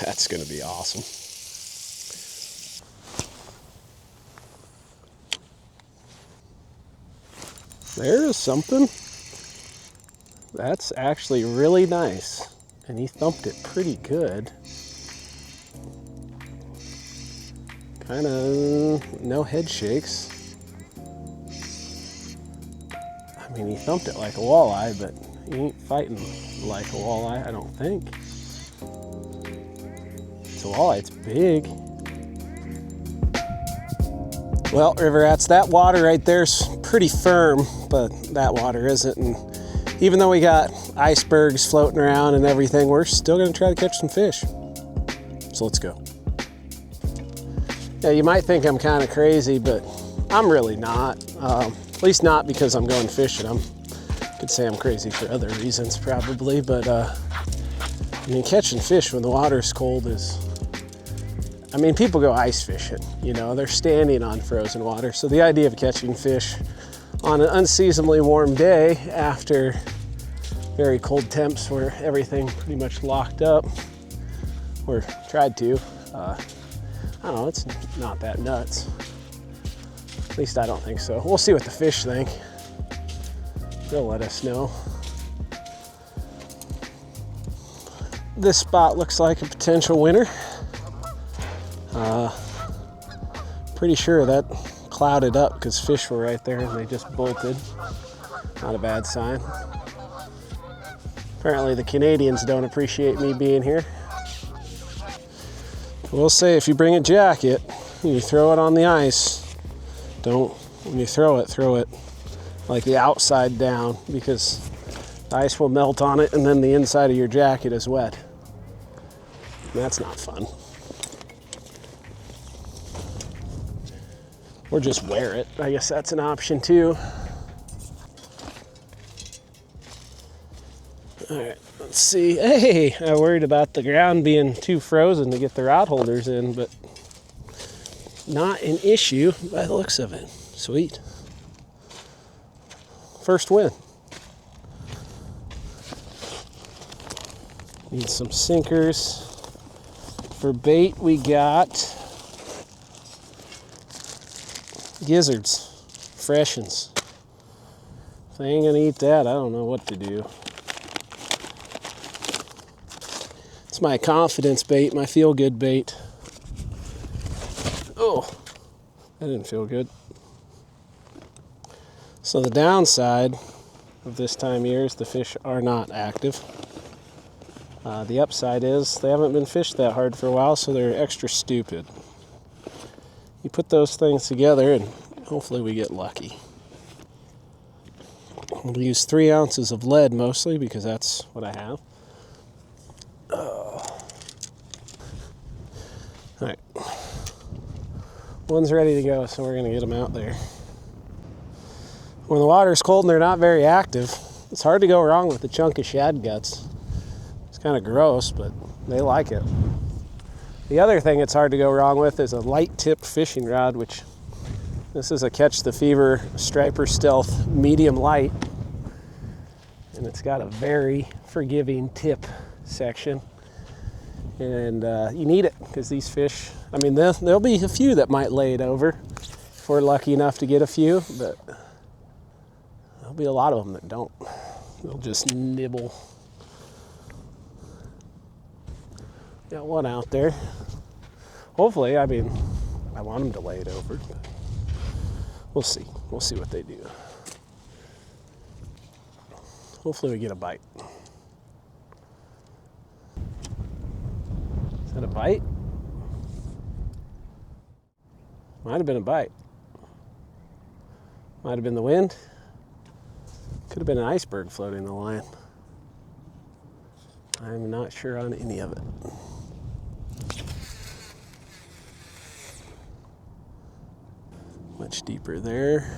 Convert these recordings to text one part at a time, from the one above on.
That's gonna be awesome. There's something. That's actually really nice. And he thumped it pretty good. Kind of no head shakes. I mean, he thumped it like a walleye, but he ain't fighting like a walleye, I don't think. It's a walleye, it's big. Well, river rats, that water right there's pretty firm, but that water isn't. And even though we got icebergs floating around and everything, we're still gonna try to catch some fish. So let's go. Yeah, you might think I'm kind of crazy, but I'm really not. At least not because I'm going fishing. I could say I'm crazy for other reasons probably, but I mean, catching fish when the water's cold is, I mean, people go ice fishing, you know, they're standing on frozen water. So the idea of catching fish on an unseasonably warm day after very cold temps where everything pretty much locked up, or tried to, I don't know, it's not that nuts. At least I don't think so. We'll see what the fish think. They'll let us know. This spot looks like a potential winner. Pretty sure that clouded up because fish were right there and they just bolted. Not a bad sign. Apparently the Canadians don't appreciate me being here. We'll say if you bring a jacket and you throw it on the ice, when you throw it like the outside down, because the ice will melt on it and then the inside of your jacket is wet. And that's not fun. Or just wear it. I guess that's an option too. All right, let's see. Hey, I worried about the ground being too frozen to get the rod holders in, but not an issue by the looks of it. Sweet. First win. Need some sinkers. For bait, we got gizzards, freshens. If they ain't gonna eat that, I don't know what to do. It's my confidence bait, my feel-good bait. Oh, that didn't feel good. So the downside of this time of year is the fish are not active. The upside is they haven't been fished that hard for a while, so they're extra stupid. You put those things together and hopefully we get lucky. We'll use 3 ounces of lead mostly because that's what I have. All right. One's ready to go, so we're gonna get them out there. When the water's cold and they're not very active, it's hard to go wrong with a chunk of shad guts. It's kind of gross, but they like it. The other thing it's hard to go wrong with is a light-tipped fishing rod, which this is a Catch the Fever Striper Stealth medium light, and it's got a very forgiving tip section. And you need it because these fish, I mean, there'll be a few that might lay it over if we're lucky enough to get a few, but there'll be a lot of them that don't. They'll just nibble. Got one out there. Hopefully, I mean, I want them to lay it over, but we'll see. We'll see what they do. Hopefully we get a bite. Is that a bite? Might have been a bite. Might have been the wind. Could have been an iceberg floating the line. I'm not sure on any of it. Much deeper there.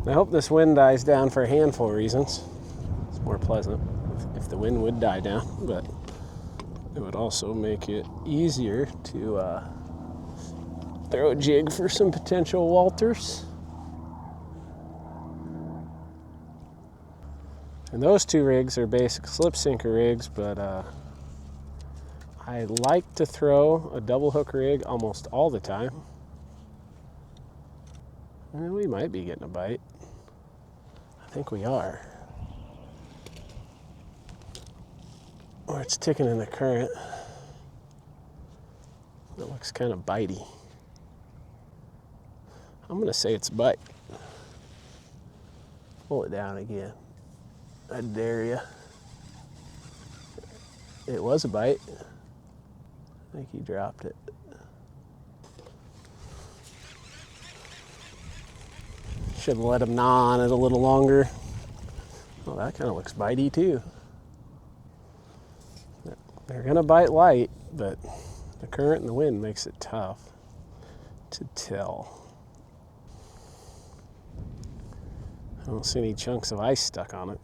And I hope this wind dies down for a handful of reasons. It's more pleasant if the wind would die down, but it would also make it easier to throw a jig for some potential Walters. And those 2 rigs are basic slip sinker rigs, but I like to throw a double hook rig almost all the time. And we might be getting a bite. I think we are. Or it's ticking in the current. It looks kind of bitey. I'm gonna say it's a bite. Pull it down again. I dare you. It was a bite. I think he dropped it. Should have let him gnaw on it a little longer. Well, that kind of looks bitey too. They're gonna bite light, but the current and the wind makes it tough to tell. I don't see any chunks of ice stuck on it.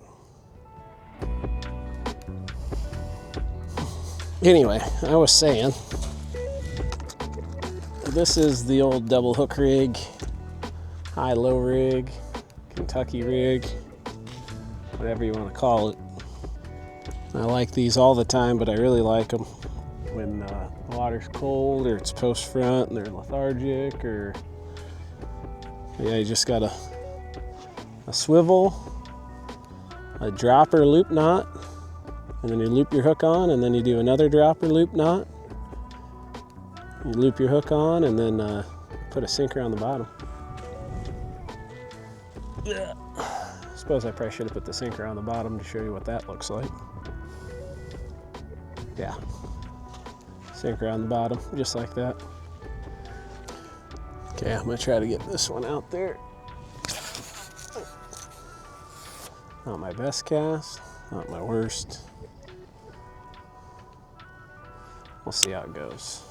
Anyway, I was saying, this is the old double hook rig, high-low rig, Kentucky rig, whatever you want to call it. I like these all the time, but I really like them when the water's cold or it's post front and they're lethargic, or yeah, you just got a swivel, a dropper loop knot, and then you loop your hook on, and then you do another dropper loop knot. You loop your hook on, and then put a sinker on the bottom. Yeah. I suppose I probably should have put the sinker on the bottom to show you what that looks like. Yeah. Sinker on the bottom, just like that. Okay, I'm gonna try to get this one out there. Not my best cast, not my worst. We'll see how it goes.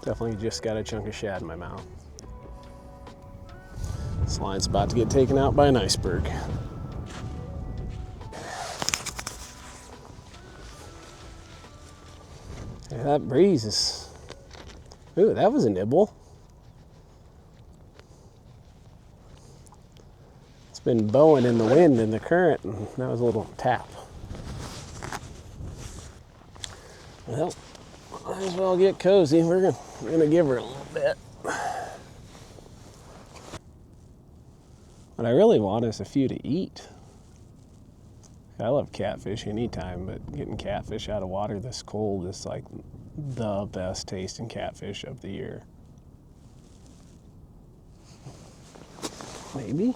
Definitely just got a chunk of shad in my mouth. This line's about to get taken out by an iceberg. Yeah, that breeze is... Ooh, that was a nibble. It's been bowing in the wind and the current, and that was a little tap. Well, might as well get cozy. We're gonna give her a little bit. What I really want is a few to eat. I love catfish anytime, but getting catfish out of water this cold is like the best tasting catfish of the year. Maybe?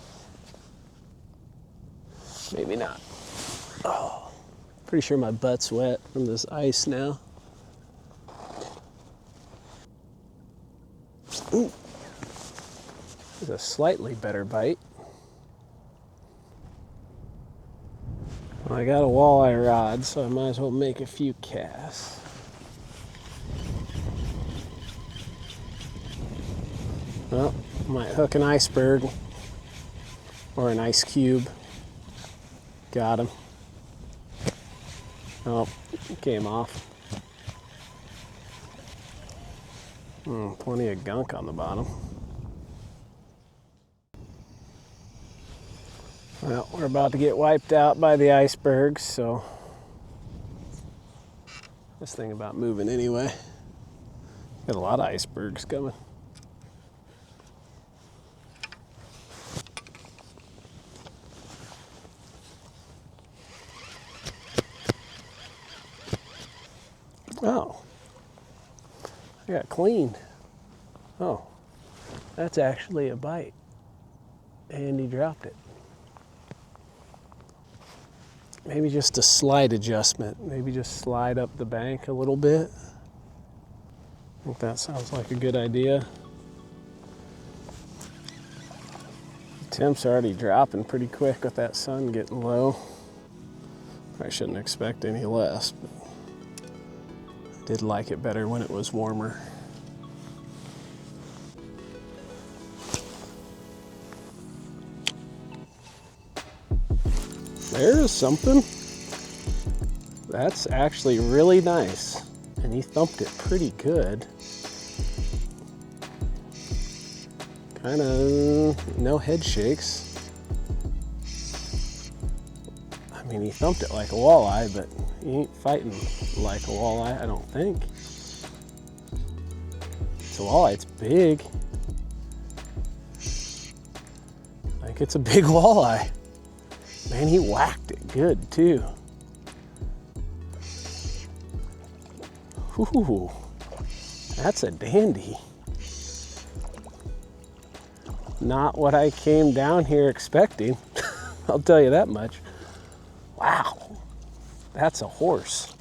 Maybe not. Oh, pretty sure my butt's wet from this ice now. Ooh, there's a slightly better bite. Well, I got a walleye rod, so I might as well make a few casts. Well, might hook an iceberg or an ice cube. Got him. Oh, came off. Plenty of gunk on the bottom. Well, we're about to get wiped out by the icebergs, so this thing about moving anyway. Got a lot of icebergs coming. Oh, I got cleaned. Oh, that's actually a bite. And he dropped it. Maybe just a slight adjustment. Maybe just slide up the bank a little bit. I think that sounds like a good idea. The temps are already dropping pretty quick with that sun getting low. I shouldn't expect any less, but I did like it better when it was warmer. There's something. That's actually really nice. And he thumped it pretty good. Kind of no head shakes. I mean, he thumped it like a walleye, but he ain't fighting like a walleye, I don't think. It's a walleye, it's big. I think it's a big walleye. Man, he whacked it good too. Ooh, that's a dandy. Not what I came down here expecting. I'll tell you that much. Wow, that's a horse.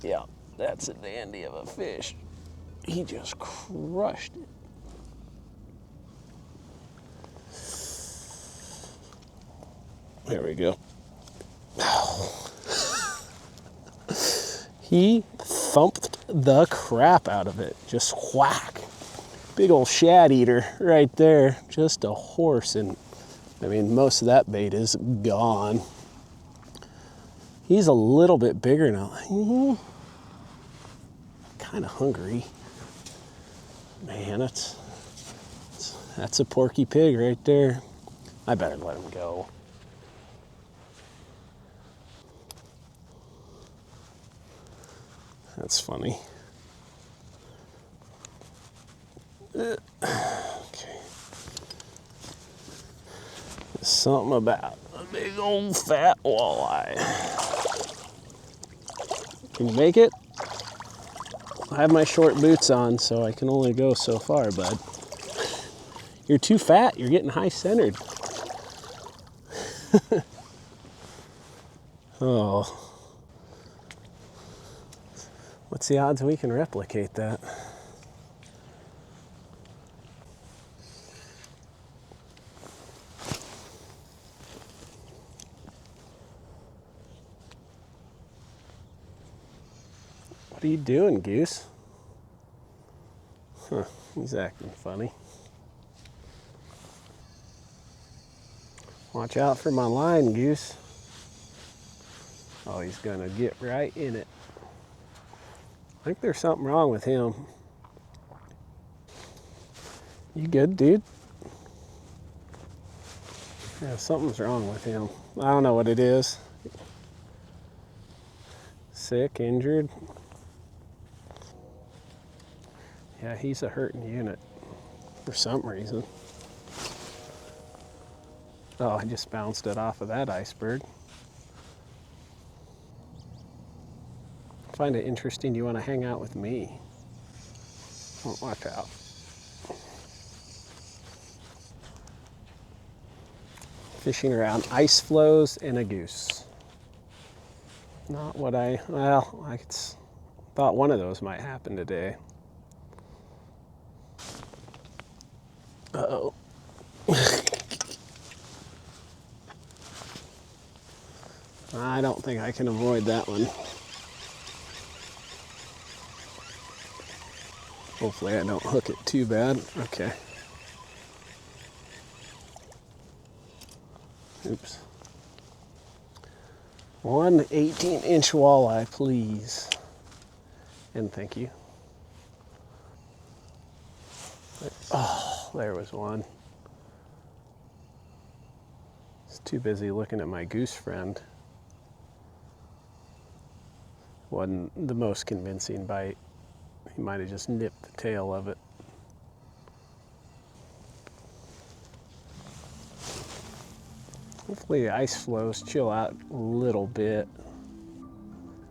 Yeah, that's a dandy of a fish. He just crushed it. There we go. He thumped the crap out of it. Just whack. Big old shad eater right there. Just a horse. And I mean, most of that bait is gone. He's a little bit bigger now. Kind of hungry. Man, that's a porky pig right there. I better let him go. That's funny. Okay. There's something about a big old fat walleye. Can you make it? I have my short boots on, so I can only go so far, bud. You're too fat. You're getting high-centered. Oh. What's the odds we can replicate that? What are you doing, Goose? Huh, he's acting funny. Watch out for my line, Goose. Oh, he's gonna get right in it. I think there's something wrong with him. You good, dude? Yeah, something's wrong with him. I don't know what it is. Sick, injured. Yeah, he's a hurting unit for some reason. Oh, I just bounced it off of that iceberg. Find it interesting you want to hang out with me. Oh, watch out. Fishing around ice floes and a goose. Not what I thought one of those might happen today. Uh-oh. I don't think I can avoid that one. Hopefully I don't hook it too bad. Okay. Oops. One 18-inch walleye, please. And thank you. Oh, there was one. I was too busy looking at my goose friend. Wasn't the most convincing bite. He might have just nipped the tail of it. Hopefully the ice flows chill out a little bit.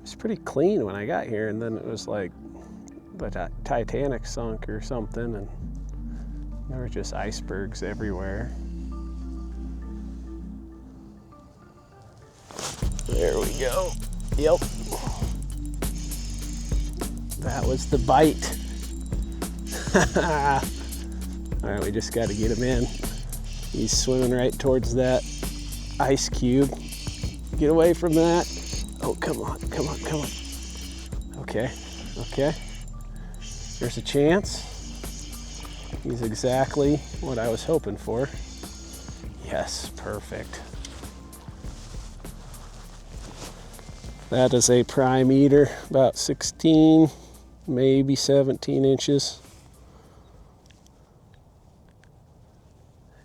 It's pretty clean when I got here, and then it was like the Titanic sunk or something, and there were just icebergs everywhere. There we go. Yep. That was the bite. All right, we just got to get him in. He's swimming right towards that ice cube. Get away from that. Oh, come on, come on, come on. Okay, okay. There's a chance. He's exactly what I was hoping for. Yes, perfect. That is a prime eater, about 16, maybe 17 inches.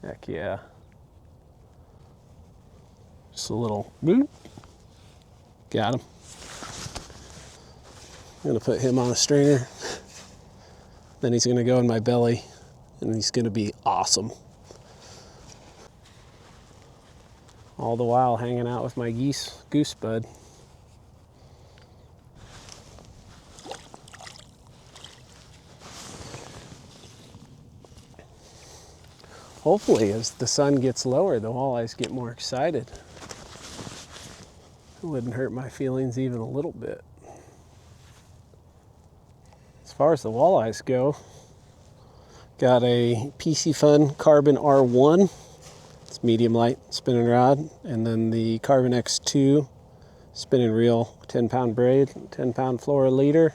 Heck yeah. Just a little boop. Got him. I'm gonna put him on a stringer. Then he's gonna go in my belly and he's gonna be awesome. All the while hanging out with my goose bud. Hopefully, as the sun gets lower, the walleyes get more excited. It wouldn't hurt my feelings even a little bit. As far as the walleyes go, got a PC Fun Carbon R1. It's medium light spinning rod. And then the Carbon X2 spinning reel, 10-pound braid, 10-pound fluoroliter.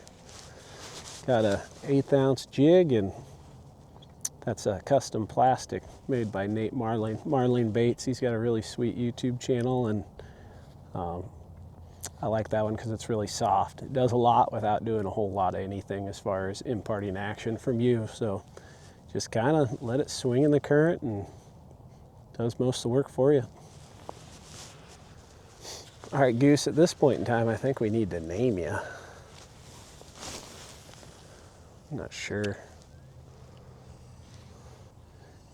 Got a 1/8 ounce jig, and that's a custom plastic made by Nate Marlene Baits. He's got a really sweet YouTube channel, and I like that one because it's really soft. It does a lot without doing a whole lot of anything as far as imparting action from you. So just kind of let it swing in the current and does most of the work for you. All right, Goose, at this point in time, I think we need to name you. I'm not sure.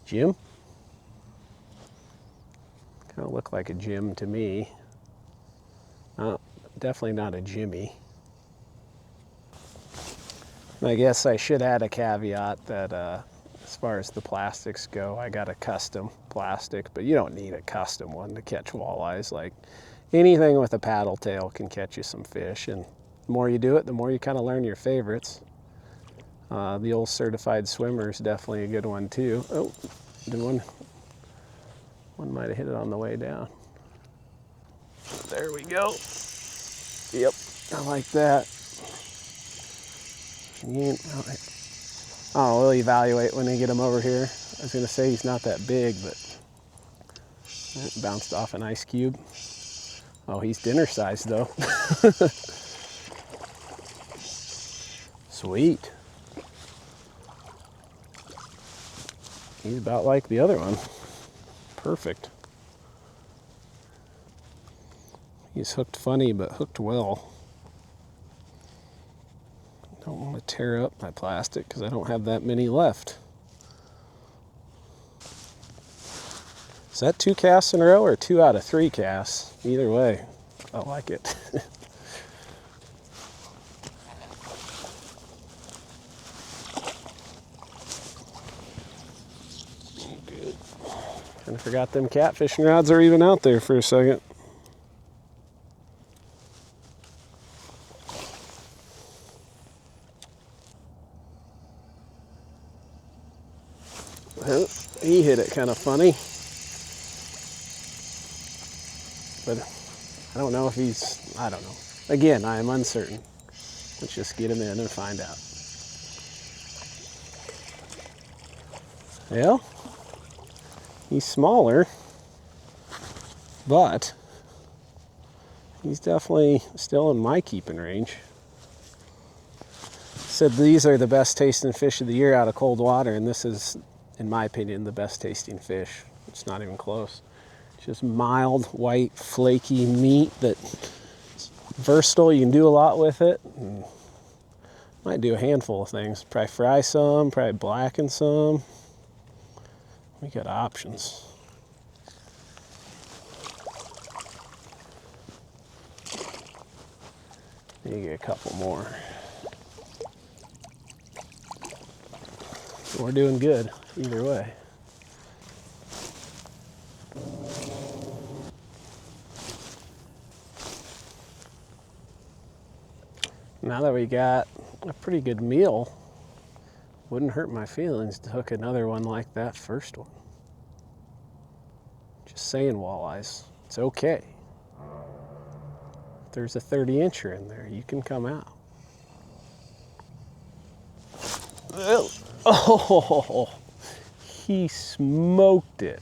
Jim? Kind of look like a Jim to me. Definitely not a Jimmy. I guess I should add a caveat that as far as the plastics go, I got a custom plastic, but you don't need a custom one to catch walleyes. Like anything with a paddle tail can catch you some fish, and the more you do it, the more you kind of learn your favorites. The old certified swimmer is definitely a good one too. Oh, the one might have hit it on the way down. There we go. Yep, I like that. Oh, we'll evaluate when we get him over here. I was gonna say he's not that big, but it bounced off an ice cube. Oh, he's dinner size though. Sweet. He's about like the other one. Perfect. He's hooked funny, but hooked well. Don't want to tear up my plastic because I don't have that many left. Is that 2 casts in a row or 2 out of 3 casts? Either way, I like it. Good. Kind of forgot them catfishing rods are even out there for a second. Well, he hit it kind of funny, but I don't know if I don't know. Again, I am uncertain. Let's just get him in and find out. Well, he's smaller, but he's definitely still in my keeping range. Said these are the best tasting fish of the year out of cold water, and this is, in my opinion, the best tasting fish. It's not even close. It's just mild, white, flaky meat that's versatile. You can do a lot with it. And might do a handful of things. Probably fry some, probably blacken some. We got options. You get a couple more. We're doing good either way. Now that we got a pretty good meal, wouldn't hurt my feelings to hook another one like that first one. Just saying, walleyes, it's okay. If there's a 30-incher in there, you can come out. Oh, he smoked it.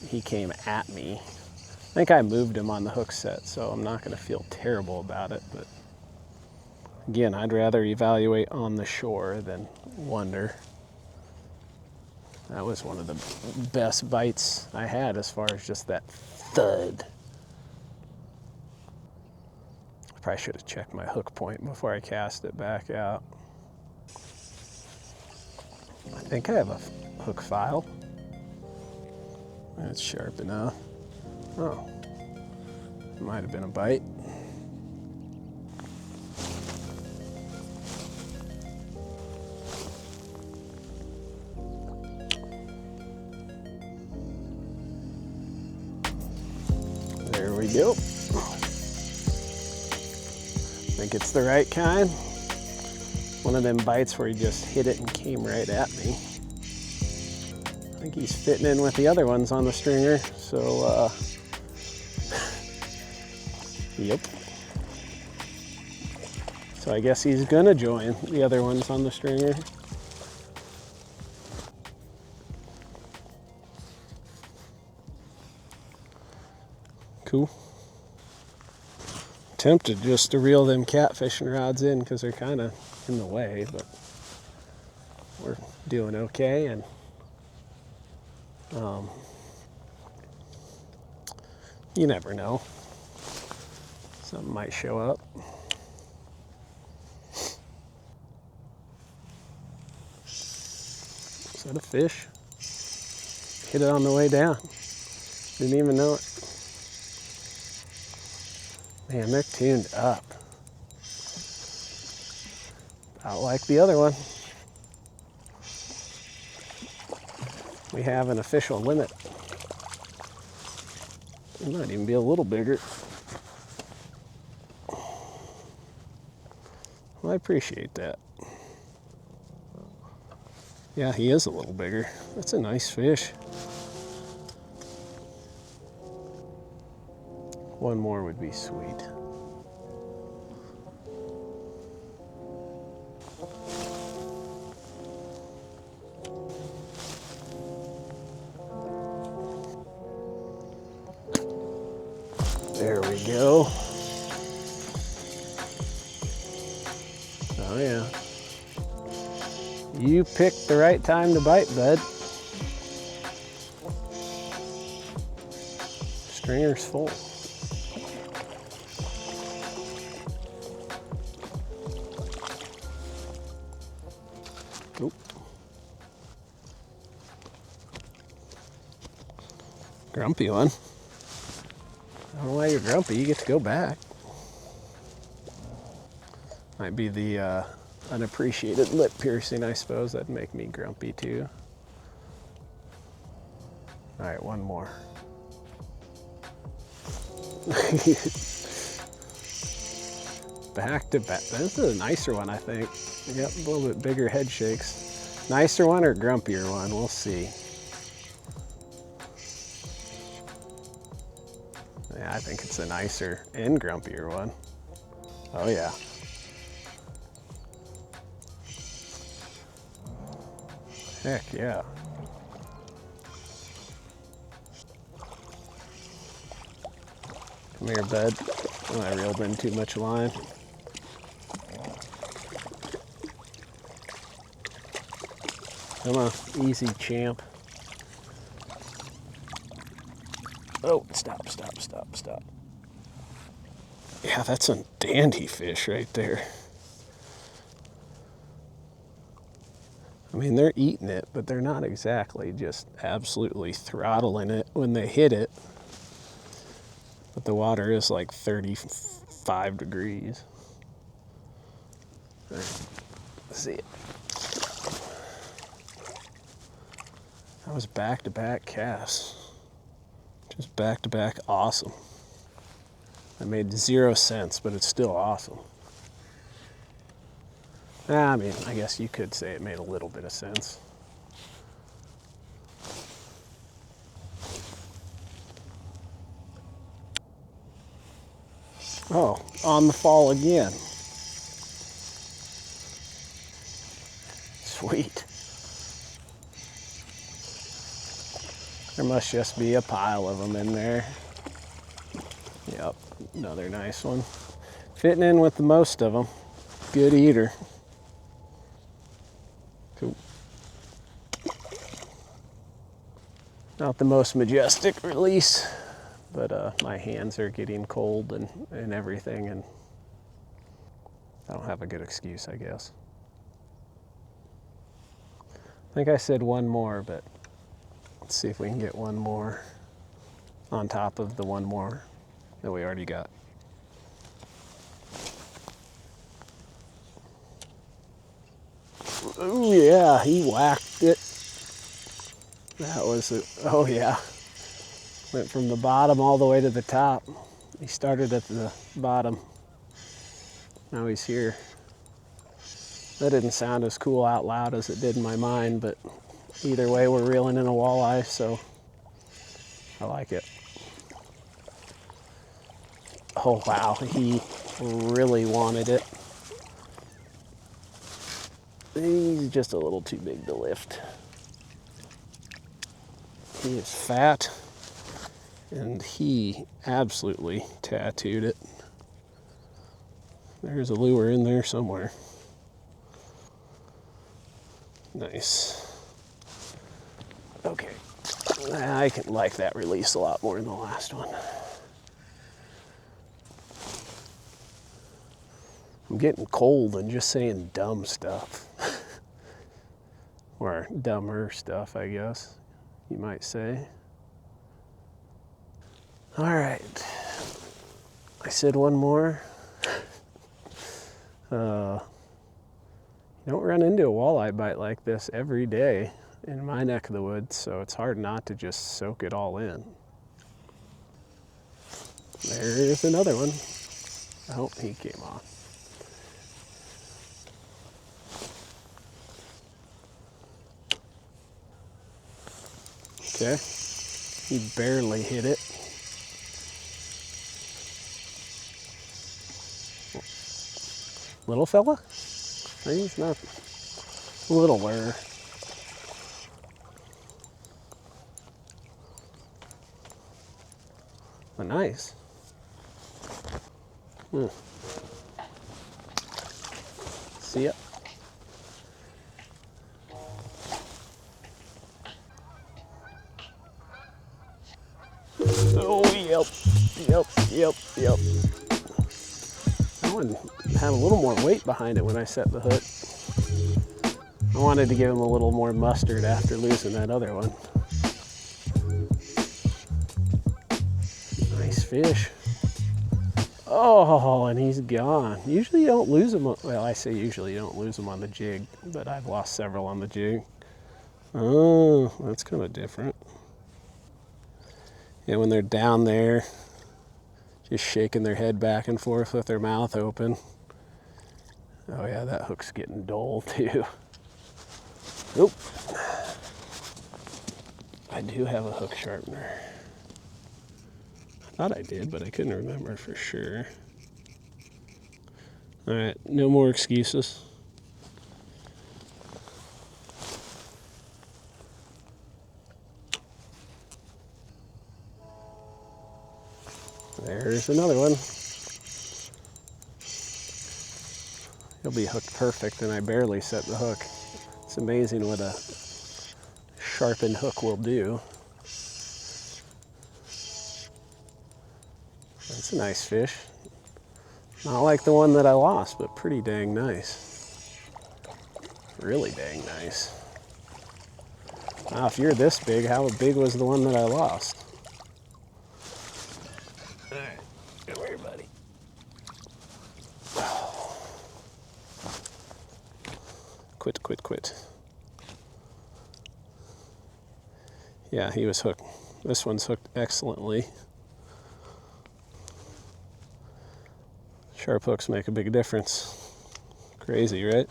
He came at me. I think I moved him on the hook set, so I'm not going to feel terrible about it. But again, I'd rather evaluate on the shore than wonder. That was one of the best bites I had as far as just that thud. Probably should have checked my hook point before I cast it back out. I think I have a hook file. That's sharp enough. Oh, might have been a bite. There we go. I think it's the right kind. One of them bites where he just hit it and came right at me. I think he's fitting in with the other ones on the stringer, so yep. So I guess he's gonna join the other ones on the stringer. Cool. Tempted just to reel them catfishing rods in because they're kind of in the way, but we're doing okay. And you never know, something might show up. Is that a fish? Hit it on the way down. Didn't even know it. Man, they're tuned up. About like the other one. We have an official limit. It might even be a little bigger. Well, I appreciate that. Yeah, he is a little bigger. That's a nice fish. One more would be sweet. There we go. Oh yeah. You picked the right time to bite, bud. Stringer's full. Oop. Grumpy one. I don't know why you're grumpy, you get to go back. Might be the unappreciated lip piercing, I suppose. That'd make me grumpy too. All right, one more. Back to back. This is a nicer one, I think. Yep, a little bit bigger head shakes. Nicer one or grumpier one? We'll see. Yeah, I think it's a nicer and grumpier one. Oh yeah. Heck yeah. Come here, bud. Oh, I reeled in too much line. Come on, easy, champ. Oh, stop, stop, stop, stop. Yeah, that's a dandy fish right there. I mean, they're eating it, but they're not exactly just absolutely throttling it when they hit it. But the water is like 35 degrees. All right, let's see it. That was back-to-back casts. Just back-to-back awesome. That made 0 sense, but it's still awesome. I mean, I guess you could say it made a little bit of sense. Oh, on the fall again. Sweet. There must just be a pile of them in there. Yep, another nice one. Fitting in with the most of them. Good eater. Cool. Not the most majestic release, but my hands are getting cold and everything, and I don't have a good excuse, I guess. I think I said one more, but let's see if we can get one more on top of the one more that we already got. Oh yeah, he whacked it. That was it. Oh yeah. Went from the bottom all the way to the top. He started at the bottom. Now he's here. That didn't sound as cool out loud as it did in my mind, but either way we're reeling in a walleye, so I like it. Oh wow, he really wanted it. He's just a little too big to lift. He is fat, and he absolutely tattooed it. There's a lure in there somewhere. Nice. Okay, I can like that release a lot more than the last one. I'm getting cold and just saying dumb stuff. Or dumber stuff, I guess you might say. All right, I said one more. You don't run into a walleye bite like this every day in my neck of the woods, so it's hard not to just soak it all in. There's another one. Oh, he came off. Okay, he barely hit it. Little fella? He's not littler. But nice. See ya. Oh, yep. That one had a little more weight behind it when I set the hook. I wanted to give him a little more mustard after losing that other one. Nice fish. Oh, and he's gone. Usually you don't lose them. Well, I say usually you don't lose them on the jig, but I've lost several on the jig. Oh, that's kind of different. Yeah, when they're down there, just shaking their head back and forth with their mouth open. Oh yeah, that hook's getting dull too. Oop. I do have a hook sharpener. I thought I did, but I couldn't remember for sure. All right, no more excuses. There's another one. He'll be hooked perfect, and I barely set the hook. It's amazing what a sharpened hook will do. That's a nice fish. Not like the one that I lost, but pretty dang nice. Really dang nice. Now, if you're this big, how big was the one that I lost? All right, come here, buddy. Quit. Yeah, he was hooked. This one's hooked excellently. Sharp hooks make a big difference. Crazy, right?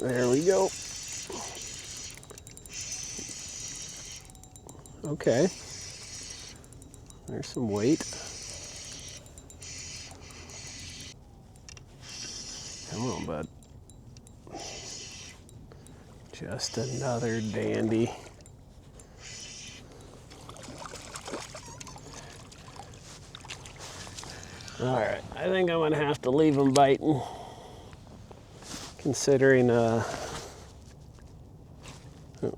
There we go. Okay. There's some weight. Come on, bud. Just another dandy. All right, I think I'm gonna have to leave him biting. considering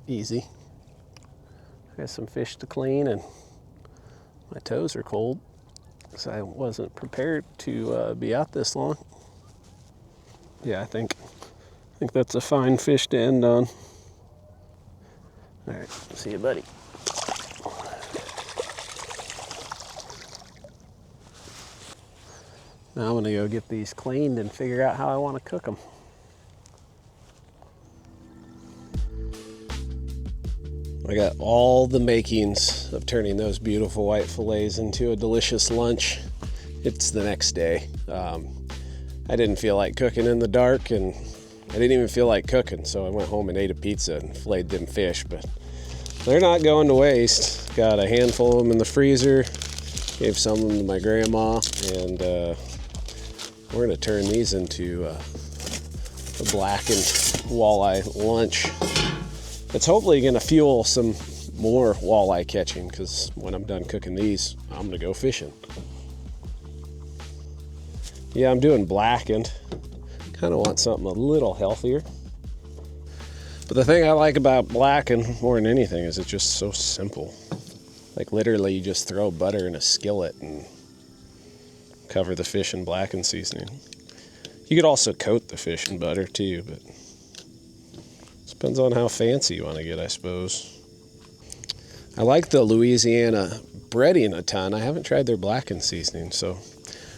easy. I got some fish to clean and my toes are cold because I wasn't prepared to be out this long. Yeah, I think that's a fine fish to end on. All right, see you, buddy. Now I'm gonna go get these cleaned and figure out how I want to cook them. I got all the makings of turning those beautiful white fillets into a delicious lunch. It's the next day. I didn't feel like cooking in the dark, and I didn't even feel like cooking, so I went home and ate a pizza and filleted them fish, but they're not going to waste. Got a handful of them in the freezer, gave some of them to my grandma, and we're gonna turn these into a blackened walleye lunch. It's hopefully gonna fuel some more walleye catching, because when I'm done cooking these, I'm gonna go fishing. Yeah, I'm doing blackened. Kind of want something a little healthier. But the thing I like about blackened more than anything is it's just so simple. Like literally you just throw butter in a skillet and cover the fish in blackened seasoning. You could also coat the fish in butter too, but it depends on how fancy you want to get, I suppose. I like the Louisiana breading a ton. I haven't tried their blackened seasoning, so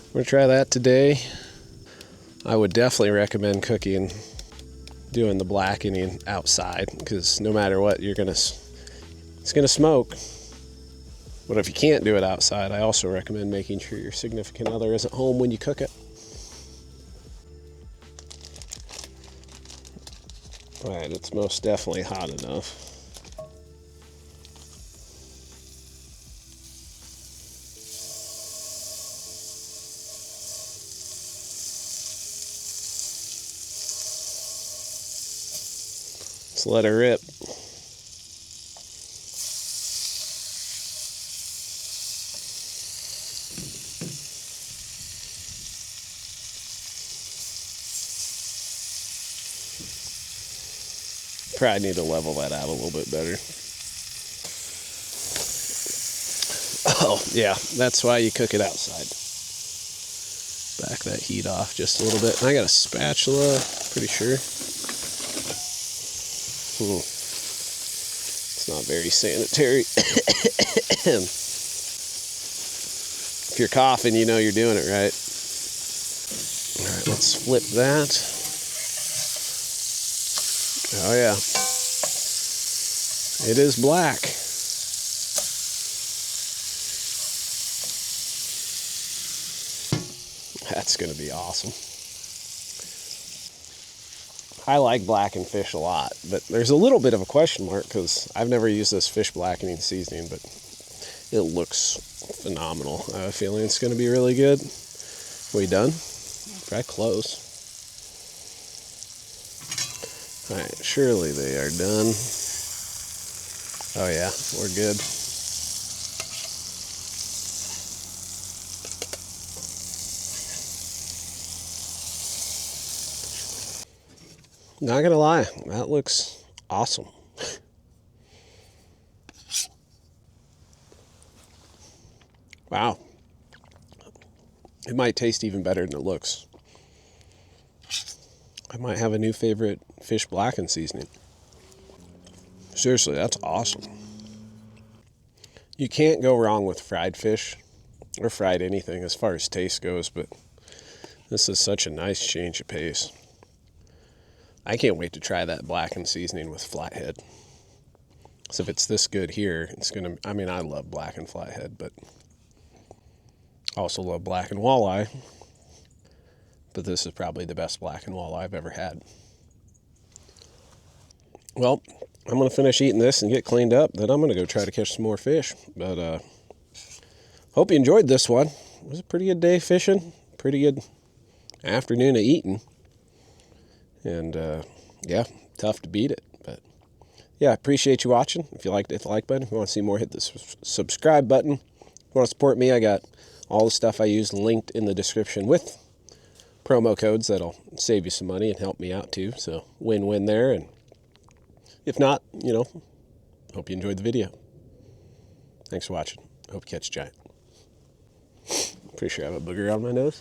we're gonna try that today. I would definitely recommend doing the blackening outside, because no matter what, it's gonna smoke. But if you can't do it outside, I also recommend making sure your significant other isn't home when you cook it. All right, it's most definitely hot enough. Let's let her rip. Probably need to level that out a little bit better. Oh, yeah, that's why you cook it outside. Back that heat off just a little bit. And I got a spatula, pretty sure. It's not very sanitary. If you're coughing, you know you're doing it right. All right, let's flip that. Oh yeah, it is black. That's gonna be awesome. I like blackened fish a lot, but there's a little bit of a question mark because I've never used this fish blackening seasoning, but it looks phenomenal. I have a feeling it's going to be really good. We done? Probably close. All right, surely they are done. Oh yeah, we're good. Not gonna lie, that looks awesome. Wow. It might taste even better than it looks. I might have a new favorite fish blackened seasoning. Seriously, that's awesome. You can't go wrong with fried fish or fried anything as far as taste goes, but this is such a nice change of pace. I can't wait to try that blackened seasoning with flathead. So if it's this good here, it's gonna, I mean, I love blackened flathead, but I also love blackened walleye. But this is probably the best blackened walleye I've ever had. Well, I'm gonna finish eating this and get cleaned up, then I'm gonna go try to catch some more fish. But hope you enjoyed this one. It was a pretty good day fishing, pretty good afternoon of eating. And yeah, tough to beat it. But yeah, I appreciate you watching. If you liked it, hit the like button. If you want to see more, hit the subscribe button. If you want to support me, I got all the stuff I use linked in the description with promo codes that'll save you some money and help me out too. So win-win there. And if not, you know, hope you enjoyed the video. Thanks for watching. Hope you catch a giant. Pretty sure I have a booger on my nose.